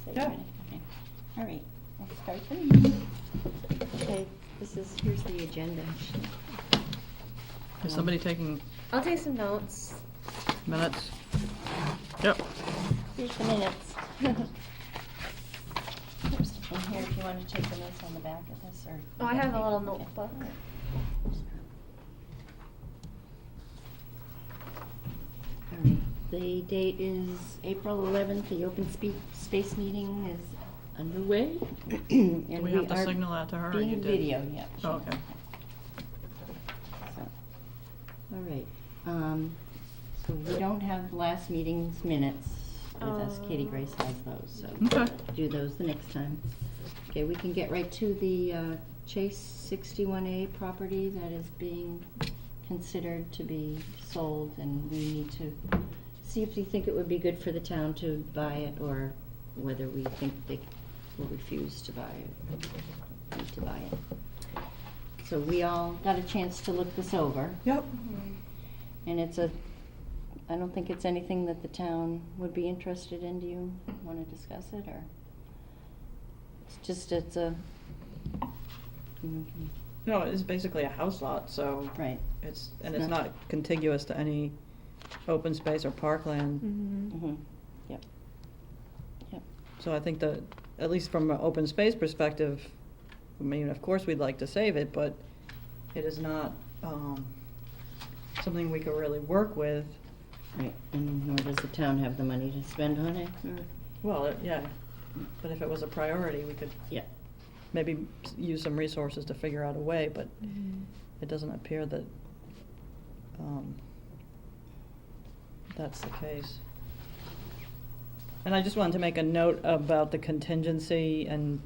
So Yeah. you're ready? Okay. All right, let's start the meeting. Okay, here's the agenda. Is somebody taking I'll take some notes. minutes? Yep. Here's the minutes. Here's in here if you want to take the notes on the back of this, or. Oh, I have a little Okay. notebook. All right, the date is April 11th, the open space meeting is underway. And Do we have to are signal that to her, or being you did? video, yeah. Oh, okay. So, all right, so we don't have last meeting's minutes with us. Katie Grace has those, so Okay. do those the next time. Okay, we can get right to the Chase 61A property that is being considered to be sold, and we need to see if we think it would be good for the town to buy it, or whether we think they will refuse to buy it, need to buy it. So we all got a chance to look this over, Yep. and I don't think it's anything that the town would be interested in. Do you want to discuss it, or? It's a, No, it's basically a house lot, so right. it's It's not not- contiguous to any open space or parkland. Mm-hmm. Mm-hmm, yep. Yep, So I think that, at least from an open space perspective, I mean, of course, we'd like to save it, but it is not something we could really work with. right, and nor does the town have the money to spend on it, or? Well, yeah, but if it was a priority, we could Yeah. maybe use some resources to figure out a way, but it doesn't appear that that's the case. And I just wanted to make a note about the contingency, and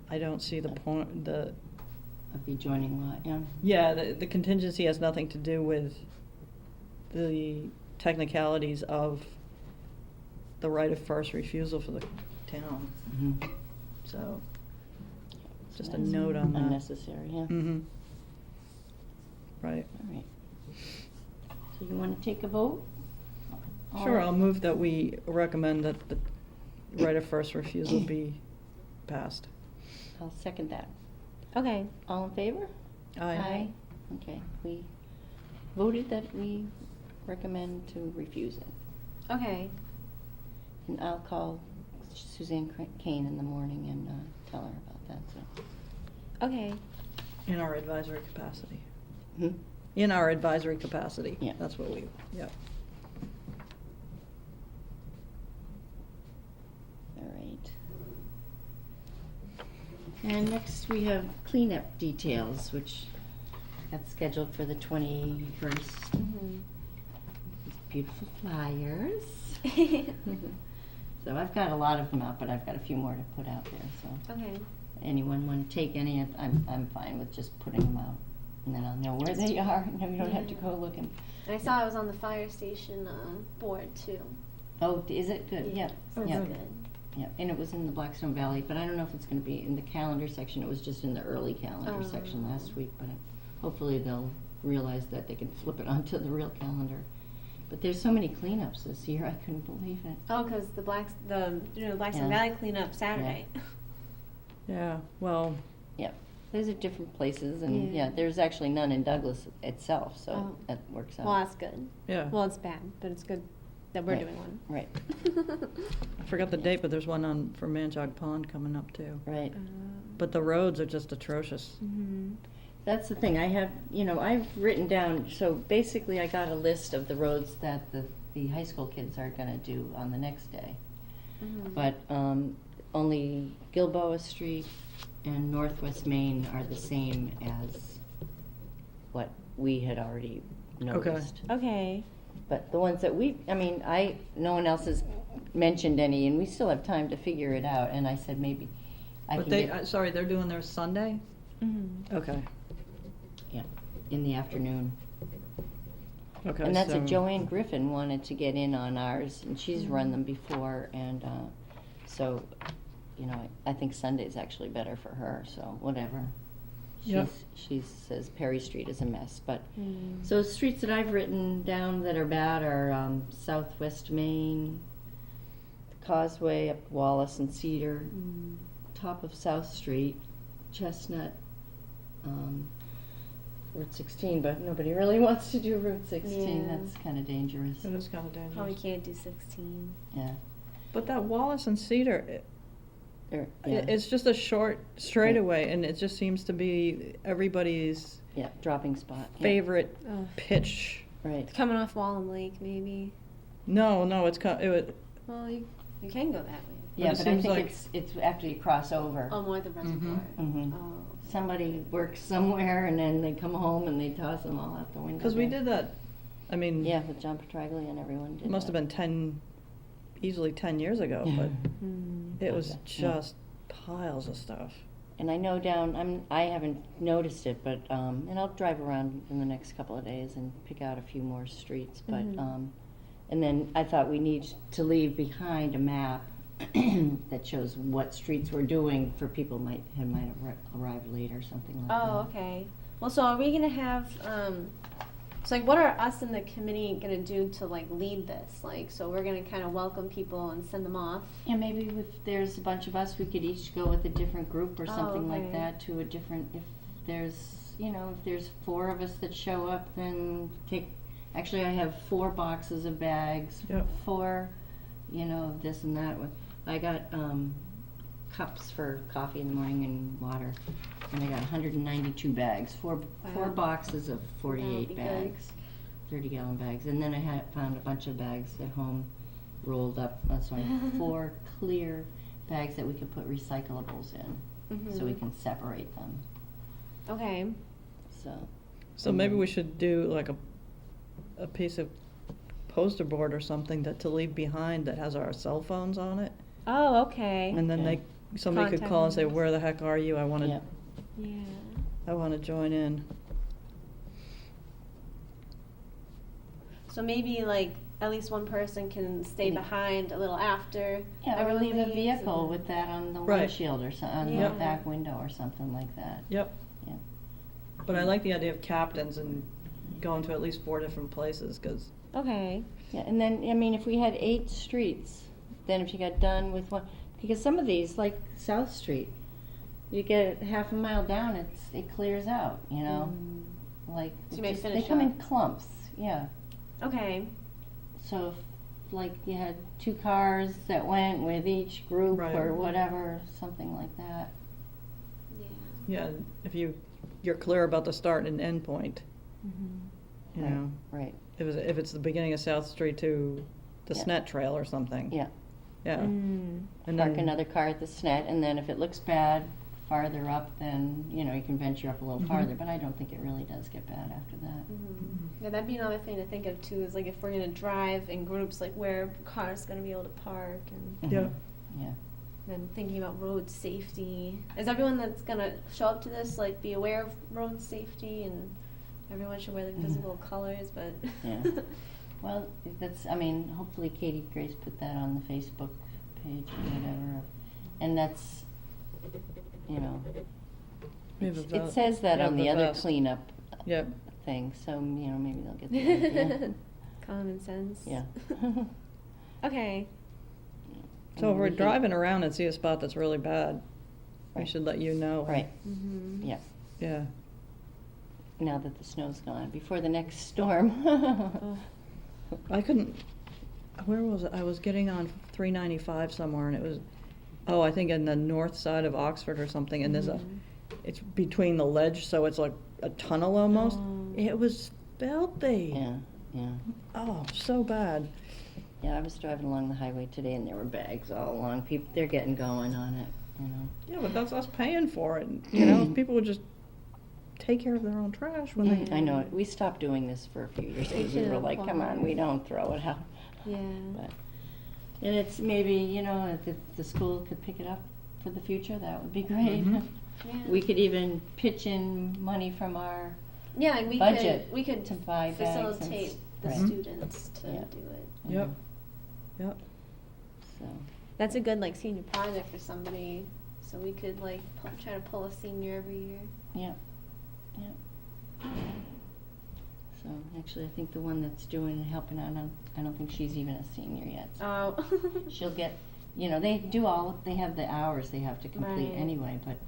I don't see the point, Of the adjoining lot, yeah. yeah, the contingency has nothing to do with the technicalities of the right of first refusal for the town, Mhm. so just a That's note on that. Unnecessary, yeah. Mm-hmm. Right. All right. So you want to take a vote? Sure, I'll move that we recommend that the right of first refusal be passed. I'll second that. Okay. All in favor? Aye. Okay, we voted that we recommend to refuse it. Okay. And I'll call Suzanne Kane in the morning and tell her about that, so. Okay. In our advisory capacity. Hmm? In our advisory capacity. Yeah. That's what we, yeah. All right. And next we have cleanup details, which that's scheduled for the 21st. Mm-hmm. These beautiful flyers. So I've got a lot of them out, but I've got a few more to put out there, so. Okay. Anyone want to take any, I'm fine with just putting them out, and then I'll know where they are, and then we don't have to go looking. And I saw it was on the fire station board too. Oh, is it? Good, yep, So it's yep. good. Yep, and it was in the Blackstone Valley, but I don't know if it's gonna be in the calendar section. It was just in the early calendar Oh. section last week, but hopefully they'll realize that they can flip it onto the real calendar. But there's so many cleanups this year, I couldn't believe it. Oh, because the Blackstone Yeah. Valley cleanup Saturday. Yeah, well, Yep, those are different places, and Yeah. yeah, there's actually none in Douglas itself, so Oh. that works out. Well, that's good. yeah. Well, it's bad, but it's good that we're Right. doing one. Right, I forgot the date, but there's one on, for Manjog Pond coming up too. right. But the roads are just atrocious. Mm-hmm. That's the thing, I have, I've written down, so basically I got a list of the roads that the high school kids are gonna do on the next day. Mm-hmm. But only Gilboa Street and Northwest Main are the same as what we had already noticed. Okay. But the ones that no one else has mentioned any, and we still have time to figure it out, and I said maybe I But can they, get, sorry, they're doing theirs Sunday? Mm-hmm. Okay, yeah, in the afternoon. okay. And that's so- Joanne Griffin wanted to get in on ours, and she's run them before, and so, I think Sunday's actually better for her, so whatever. Yep. She says Perry Street is a mess, but, Mm. so streets that I've written down that are bad are Southwest Main, Causeway, up Wallace and Cedar, top of South Street, Chestnut, Route 16, but nobody really wants to do Route 16. Yeah. That's kind of dangerous. It is kind of dangerous. Probably can't do 16. Yeah. But that Wallace and Cedar, Or, yeah. it's just a short straightaway, and it just seems to be everybody's Yeah, dropping spot. Yeah. favorite Oh. pitch. Right. Coming off Wallen Lake, maybe. No, it would, Well, you can go that way. Yeah, it but I seems think like- it's after you cross over. Oh, more the reservoir. Mhm. Oh. Somebody works somewhere and then they come home and they toss them all out the window. because we there. did that, I mean, Yeah, with John Petraglia and everyone did it must have that. been easily 10 years ago, but Hmm. it was Okay, yeah. just piles of stuff. And I know I haven't noticed it, but, and I'll drive around in the next couple of days and pick out a few more streets, but, Mhm. and then I thought we need to leave behind a map that shows what streets we're doing for people might have arrived late or something like that. Oh, okay. Well, so are we gonna have, so like, what are us and the committee gonna do to like lead this? Like, so we're gonna kind of welcome people and send them off? Yeah, maybe if there's a bunch of us, we could each go with a different group or Oh, something like okay. that to a different, if there's 4 of us that show up, then actually I have 4 boxes of bags, Yep. 4, this and that. I got, cups for coffee in the morning and water, and I got 192 bags, 4 Wow. boxes of That would 48 be good. bags, 30-gallon bags, and then I found a bunch of bags at home rolled up, so I have 4 clear bags that we could put recyclables in, so we Mhm. can separate them, Okay. so. So maybe we should do like a piece of poster board or something to leave behind that has our cell phones on it. Oh, okay. And then Okay. somebody could Contact call and say, numbers. where the heck are you? I Yeah. want to join in. So maybe like at least one person can stay Yeah. behind a little after. Yeah, or leave a everyone leaves vehicle and- with that on the Right. windshield or on the Yeah. back window or something like that. Yep. Yeah. But I like the idea of captains and going to at least 4 different places, because Okay. Yeah, and then, if we had 8 streets, then if you got done with one, because some of these, like South Street, you get half a mile down, it clears out, like, So you may they finish come in up. clumps, yeah. Okay. So, if, like, you had 2 cars that went with each group Right. or whatever, something like that. Yeah. yeah, if you're clear about the start and end point, Mm-hmm. you Right, know. Right, If it's the beginning of South Street to the Yeah. Snet Trail or something. Mm. yeah. Yeah. And Park then- another car at the SNET, and then if it looks bad farther up, then, you can venture up a little Mhm. farther, but I don't think it really does get bad after that. Yeah, that'd be another thing to think of too. Is like if we're gonna drive in groups, like where cars gonna be able to park, and Yeah. Mhm. Yeah. then thinking about road safety. Is everyone that's gonna show up to this like be aware of road safety, and everyone should wear like Mhm. visible colors? But Yeah. Well, hopefully Katie Grace put that on the Facebook page or whatever, and that's, We have a it vote. says that Yeah, on the the other vest. cleanup Yep. thing, so, maybe they'll get the idea. Common sense. Yeah. Okay. So if And we're we can- driving around and see a spot that's really bad, we Right. should let you know. Right, Mm-hmm. yeah, Yeah. now that the snow's gone, before the next storm. Oh. I couldn't, where was it? I was getting on 395 somewhere, and it was, I think in the north side of Oxford or something, and there's Mhm. it's between the ledge, so it's like a tunnel almost. Oh. It was filthy. Yeah, yeah. Oh, so bad. Yeah, I was driving along the highway today and there were bags all along. People, they're getting going on it, Yeah, but that's us paying for it. If people would just take care of their own trash when they. I know, we stopped doing this for a few years because we were like, come on, we don't throw it out. Yeah. But, and it's maybe, if the school could pick it up for the future, that would be great. Mhm. Yeah. We could even pitch in money from our Yeah, and budget we could to buy bags and facilitate the right. students to Yeah. do it. Yep. Yep. So, That's a good like senior project for somebody. So we could like try to pull a senior every year. yeah, yeah. So actually, I think the one that's doing and helping out, I don't think she's even a senior yet. So Oh. she'll get you know, they have the hours they have to complete Right. anyway, but,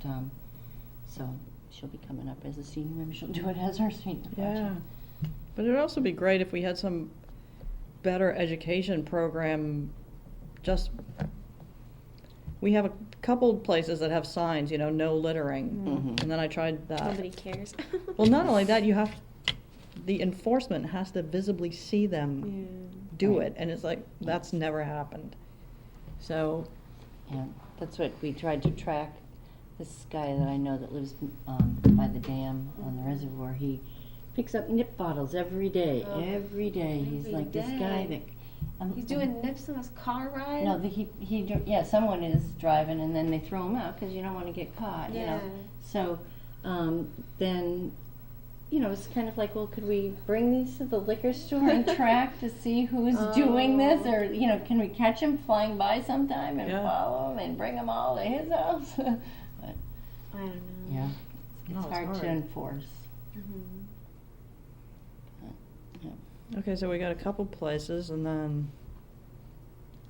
so she'll be coming up as a senior, maybe she'll do it as her senior Yeah. project. But it'd also be great if we had some better education program, just, we have a couple places that have signs, you know, no littering. Mhm. And then I tried that. Nobody cares. Well, not only that, the enforcement has to visibly see them Yeah. do Right. it, and it's like, that's never happened. So, Yeah, that's what we tried to track. This guy that I know that lives by the dam on the reservoir, he picks up nip bottles every day. Oh. Every day, he's Every like this guy day. that. He's doing nips on his car ride? No, yeah, someone is driving and then they throw him out because you don't want to get caught. You Yeah. know. So then, you know, it's kind of like, well, could we bring these to the liquor store and track to see who's doing this, Oh. or you know, can we catch him flying by sometime and Yeah. follow him and bring them all to his house? But I don't know. yeah, No, it's it's hard to hard. enforce. Mhm. Yeah. okay, so we got a couple places, and then,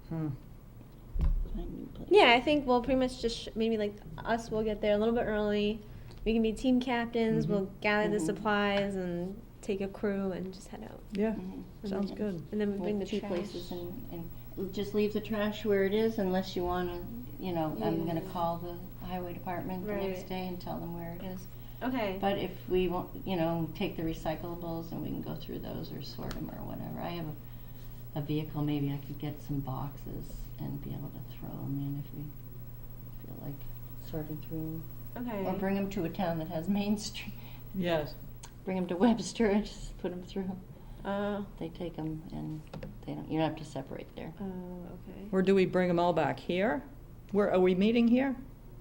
Find new places. Yeah, I think we'll pretty much just maybe like us, we'll get there a little bit early. We can be team captains. Mhm. We'll gather the Mhm. supplies and take a crew and just head out. yeah, Mhm. sounds Mhm. good. And then we bring the Two trash. places and just leave the trash where it is unless you want to, you know, I'm gonna Yeah. call the highway department the next Right. day and tell them where it is. Okay. But if we want, you know, take the recyclables and we can go through those or sort them or whatever. I have a vehicle, maybe I could get some boxes and be able to throw them in if we feel like sorting through them. Okay. Or bring them to a town that has Main Street. Yes. Bring them to Webster and just put them through. Oh. They take them and you don't have to separate there. Oh, okay. Or do we bring them all back here? Where, are we meeting here?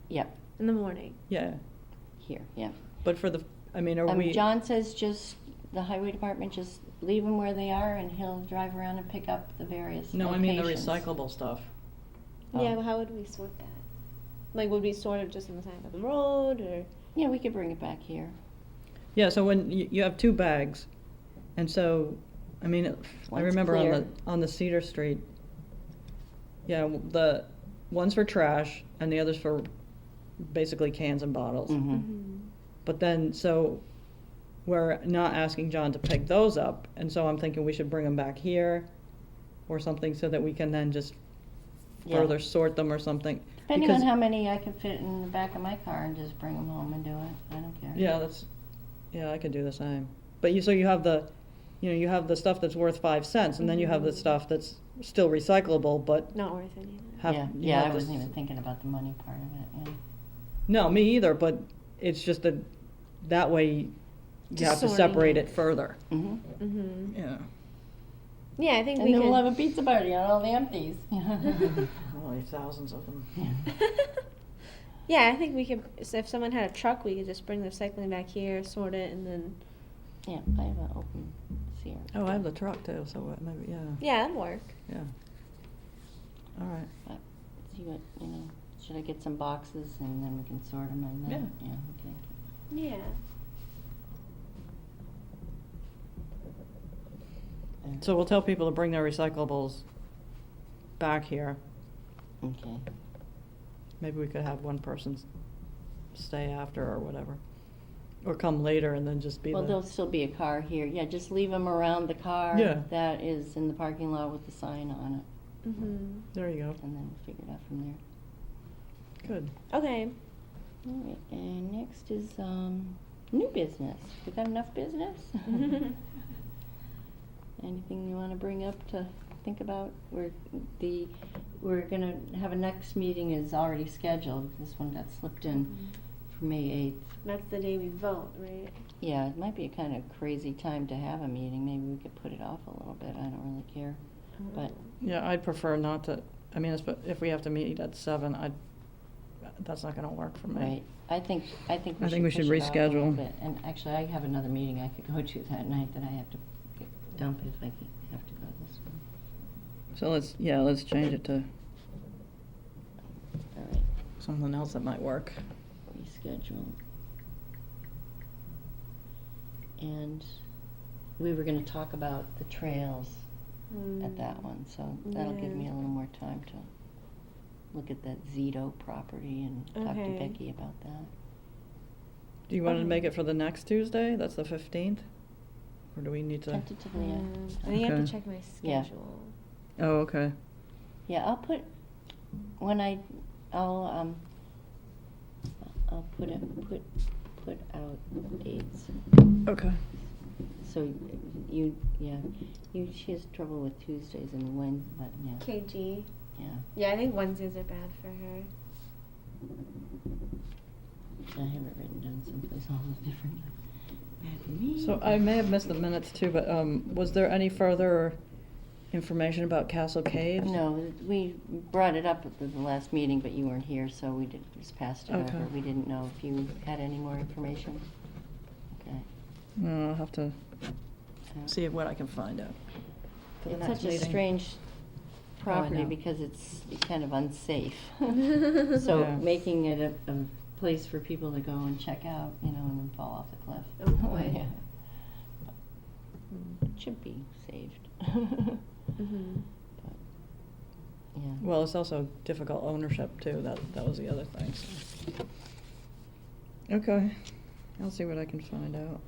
Yep, In the morning. Yeah, here, yeah. but for the, I mean, are we? John says just, the highway department, just leave them where they are and he'll drive around and pick up the various No, I mean the locations. recyclable stuff. Oh. Yeah, but how would we sort that? Like, would we sort it just on the side of the road, or? Yeah, we could bring it back here. Yeah, so when you have two bags, and so, I mean, I One's remember clear. on the Cedar Street, yeah, the one's for trash and the other's for basically cans and bottles. Mhm. But then, so we're not asking John to pick those up, and so I'm thinking we should bring them back here or something so that we can then just Yeah. further sort them or something. Depending on Because- how many I can fit in the back of my car and just bring them home and do it. I don't care. Yeah, yeah, I could do the same. But so you have you have the stuff that's worth 5 cents, and then you have the Mhm. stuff that's still recyclable, but Not worth it either. Yeah, you yeah, have I to wasn't s- even thinking about the money part of it, yeah. No, me either, but it's just that way you Just have to sorting separate it. it further. Mhm. Mhm. Yeah. Yeah, I think And we then could. we'll have a pizza party on all the empties. Only thousands of them. Yeah, I think we could. So if someone had a truck, we could just bring the recycling back here, sort it, and then. Yeah, I have an open Sierra. Oh, I have the truck too, so maybe, yeah. Yeah, that'd work. Yeah. All right. But see what, you know, should I get some boxes and then we can sort them and then, yeah, okay. Yeah. So we'll tell people to bring their recyclables back here. Okay. Maybe we could have one person stay after or whatever. Or come later and then just be Well, the. there'll still be a car here. Yeah, just leave them around the car. Yeah. That is in the parking lot with the sign on it. Mhm. There you go. And then we'll figure it out from there. Good. Okay. All right, and next is, new business. We got enough business? Anything you wanna bring up to think about? We're gonna have a next meeting is already scheduled. This one got slipped in for May 8th. That's the day we vote, right? Yeah, it might be a kind of crazy time to have a meeting. Maybe we could put it off a little bit. I don't really care. But, Yeah, I'd prefer not to, I mean, if we have to meet at 7, that's not gonna work for me. right, I think I think we should push it off a little reschedule. bit. And actually, I have another meeting I could go to that night that I have to dump if I have to go this one. So let's change it to All right, something else that might work. reschedule. And we were gonna talk about the trails at that one, so that'll give me a little more time to look at that Zito property and talk to Okay. Becky about that. Do you want to Okay. make it for the next Tuesday? That's the 15th? Or do we need to? Tentatively, yeah. I think I have Okay. to check my Yeah. schedule. Oh, okay. Yeah, I'll put, I'll put out dates. Okay. So she has trouble with Tuesdays and Wednesdays, but yeah, KG. yeah. Yeah, I think Wednesdays are bad for her. I have it written down someplace all different. Bad for me. So I may have missed the minutes too, but was there any further information about Castle Caves? No, we brought it up at the last meeting, but you weren't here, so we just passed it Okay. over. We didn't know if you had any more information. Okay. No, I'll have to So- see what I can find out for the It's next such a meeting. strange property know. because it's kind of unsafe. So So Yeah. making it a place for people to go and check out, and then fall off the cliff. Oh, boy. Yeah. It should be saved. Mhm. But, yeah. Well, it's also difficult ownership too. That was the other thing. So. Okay, I'll see what I can find out.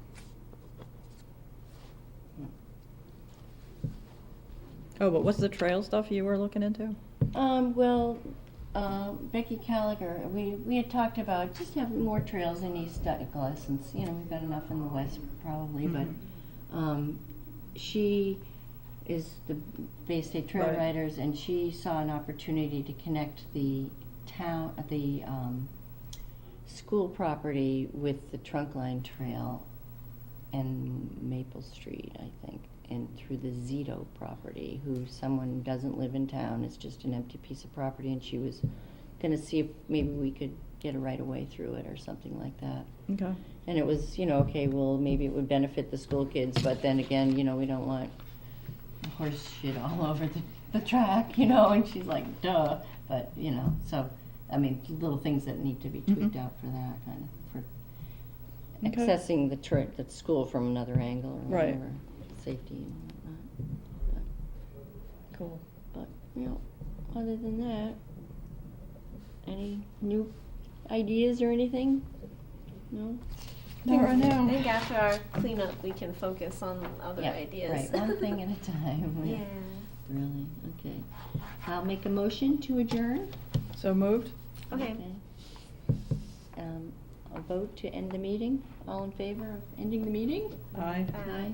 Oh, but what's the trail stuff you were looking into? Becky Callagher, we had talked about just having more trails in East Douglas, and we've got enough in the west probably, Mhm. but she is the Bay State Trail Right. Riders, and she saw an opportunity to connect the school property with the Trunkline Trail and Maple Street, I think, and through the Zito property, someone doesn't live in town, it's just an empty piece of property, and she was gonna see if maybe we could get a right of way through it or something like that. Okay. And it was, okay, well, maybe it would benefit the school kids, but then again, we don't want horse shit all over the track, and she's like, duh, but, so, I mean, little things that need to be tweaked Mhm. out for that, kind of, for Okay. accessing the school from another angle or Right. whatever, safety and whatnot. Cool. But, other than that, any new ideas or anything? No? Not right now. I think after our cleanup, we can focus on other Yeah, ideas. right, one thing at a time. Yeah. Really, okay. I'll make a motion to adjourn. So moved? Okay. A vote to end the meeting. All in favor of ending the meeting? Aye. Aye.